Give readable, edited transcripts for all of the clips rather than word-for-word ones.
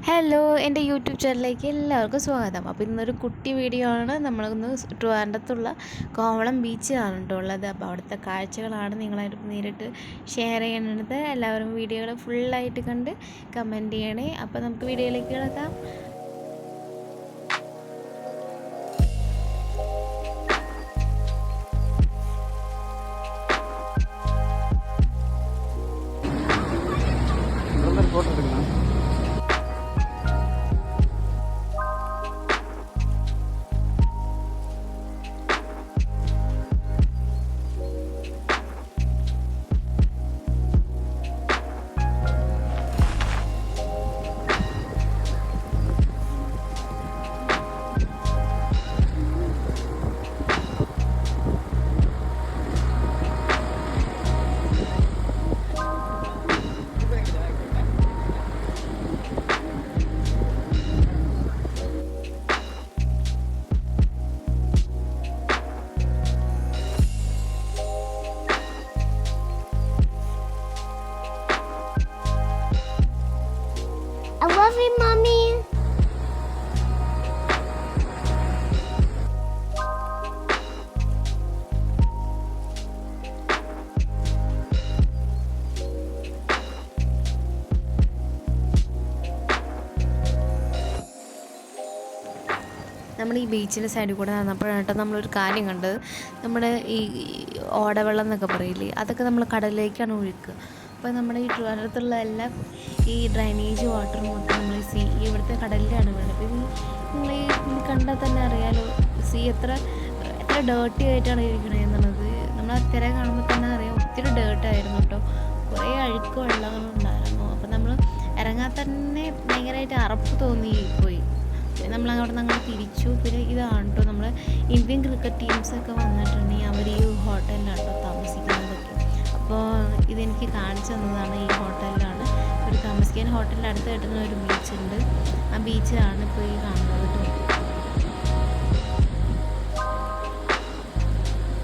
Hello, എൻ്റെ YouTube ചാനലിലേക്ക് എല്ലാവർക്കും സ്വാഗതം. അപ്പോൾ ഇന്നൊരു കുട്ടി വീഡിയോ ആണ്. നമ്മളൊന്ന് ട്രിവാൻഡ്രത്തുള്ള കോവളം ബീച്ചിലാണ് കേട്ടോ ഉള്ളത്. അപ്പോൾ അവിടുത്തെ കാഴ്ചകളാണ് നിങ്ങളായിട്ട് നേരിട്ട് ഷെയർ ചെയ്യുന്നത്. എല്ലാവരും വീഡിയോകൾ ഫുള്ളായിട്ട് കണ്ട് കമൻറ്റ് ചെയ്യണേ. അപ്പോൾ നമുക്ക് വീഡിയോയിലേക്ക് കിടക്കാം. ഫോട്ടോ എടുക്കണം. I love you, Mommy. നമ്മൾ ഈ ബീച്ചിൻ്റെ സൈഡിൽ കൂടെ നടന്നപ്പോഴാണ് കേട്ടോ നമ്മളൊരു കാര്യം കണ്ടത്. നമ്മുടെ ഈ ഓടവെള്ളം എന്നൊക്കെ പറയില്ലേ, അതൊക്കെ നമ്മൾ കടലിലേക്കാണ് ഒഴുക്കുക. അപ്പോൾ നമ്മുടെ ഈ ട്രിവാൻഡ്രത്തുള്ള എല്ലാം ഈ ഡ്രൈനേജ് വാട്ടർ മൊത്തം നമ്മൾ ഇവിടുത്തെ കടലിലാണ് വീണത്. അപ്പോൾ നിങ്ങൾ കണ്ടാൽ തന്നെ അറിയാലോ എത്ര ഡേർട്ടി ആയിട്ടാണ് ഇരിക്കണത് എന്നുള്ളത്. നമ്മൾ ആ തിര കാണുമ്പോൾ തന്നെ അറിയാം ഒത്തിരി ഡേർട്ടായിരുന്നു കേട്ടോ. കുറേ അഴുക്ക് വെള്ളങ്ങളുണ്ടായിരുന്നു. അപ്പോൾ നമ്മൾ ഇറങ്ങാൻ തന്നെ ഭയങ്കരമായിട്ട് അറപ്പ് തോന്നിപ്പോയി. നമ്മളങ്ങോട്ട് ഞങ്ങൾ തിരിച്ചു. പിന്നെ ഇതാണ് കേട്ടോ നമ്മൾ ഇന്ത്യൻ ക്രിക്കറ്റ് ടീംസൊക്കെ വന്നിട്ടുണ്ടെങ്കിൽ അവർ ഈ ഹോട്ടലിലാണ് കേട്ടോ താമസിക്കുന്നതൊക്കെ. അപ്പോൾ ഇതെനിക്ക് കാണിച്ചു തന്നതാണ്. ഈ ഹോട്ടലിലാണ് ഒരു താമസിക്കാൻ. ഹോട്ടലിൻ്റെ അടുത്തായിട്ട് തന്നെ ഒരു ബീച്ചുണ്ട്. ആ ബീച്ചിലാണ് ഇപ്പോൾ ഈ കാണുന്നത് കേട്ടോ.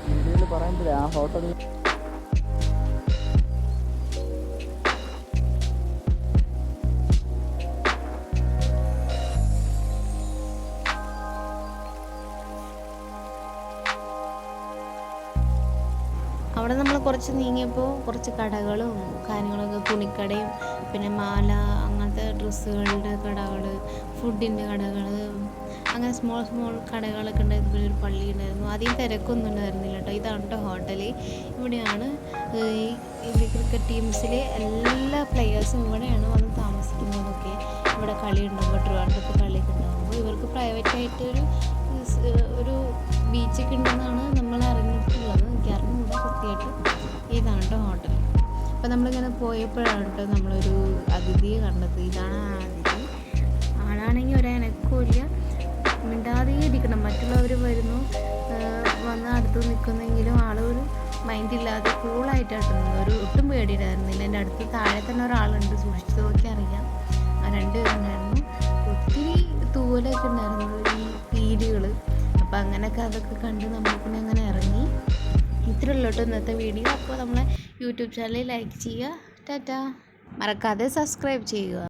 വീഡിയോയിൽ പറയുമ്പോഴേ ആ ഹോട്ടൽ അവിടെ നമ്മൾ കുറച്ച് നീങ്ങിയപ്പോൾ കുറച്ച് കടകളും കാര്യങ്ങളൊക്കെ, തുണിക്കടയും പിന്നെ മാല, അങ്ങനത്തെ ഡ്രസ്സുകളുടെ കടകൾ, ഫുഡിൻ്റെ കടകൾ, അങ്ങനെ സ്മോൾ കടകളൊക്കെ ഉണ്ടായിരുന്നു. പിന്നെ ഒരു പള്ളി ഉണ്ടായിരുന്നു. അധികം തിരക്കൊന്നും ഉണ്ടായിരുന്നില്ല കേട്ടോ. ഇതാണ് കേട്ടോ ഹോട്ടൽ. ഇവിടെയാണ് ഈ ക്രിക്കറ്റ് ടീംസിലെ എല്ലാ പ്ലെയേഴ്സും ഇവിടെയാണ് വന്ന് താമസിക്കുന്നതൊക്കെ. ഇവിടെ കളി ഉണ്ടാകുമ്പോൾ, ട്രിവാൻഡ്രത്ത് കളിയൊക്കെ ഉണ്ടാകുമ്പോൾ ഇവർക്ക് പ്രൈവറ്റായിട്ട് ഒരു ബീച്ചൊക്കെ ഉണ്ടെന്നാണ് നമ്മൾ അറിഞ്ഞിട്ടുള്ളത്. എനിക്കറിഞ്ഞൂടെ കൃത്യമായിട്ട്. ഇതാണ് കേട്ടോ ഹോട്ടൽ. അപ്പോൾ നമ്മളിങ്ങനെ പോയപ്പോഴാണ് കേട്ടോ നമ്മളൊരു അതിഥിയെ കണ്ടത്. ഇതാണ് ആ അതിഥി. ആളാണെങ്കിൽ ഒരനക്കമില്ല, മിണ്ടാതെ ഇരിക്കണം. മറ്റുള്ളവർ വരുന്നു, വന്ന് അടുത്ത് നിൽക്കുന്നെങ്കിലും ആളൊരു മൈൻഡില്ലാതെ കൂളായിട്ടാണ് ഒരു ഒട്ടും പേടിയിട്ടായിരുന്നില്ല. എൻ്റെ അടുത്ത് താഴെ തന്നെ ഒരാളുണ്ട്, സൂക്ഷിച്ചു നോക്കി അറിയാം. ആ രണ്ടുപേരുണ്ടായിരുന്നു. ഒത്തിരി തൂവലൊക്കെ ഉണ്ടായിരുന്നു, ഈ പീലികൾ. അപ്പോൾ അങ്ങനെയൊക്കെ അതൊക്കെ കണ്ട് നമ്മൾ പിന്നെ അങ്ങനെ ഇറങ്ങി. ഇത്രയുള്ളൂ കേട്ടോ ഇന്നത്തെ വീഡിയോ. അപ്പോൾ നമ്മളെ യൂട്യൂബ് ചാനൽ ലൈക്ക് ചെയ്യുക. ടാറ്റാ. മറക്കാതെ സബ്സ്ക്രൈബ് ചെയ്യുക.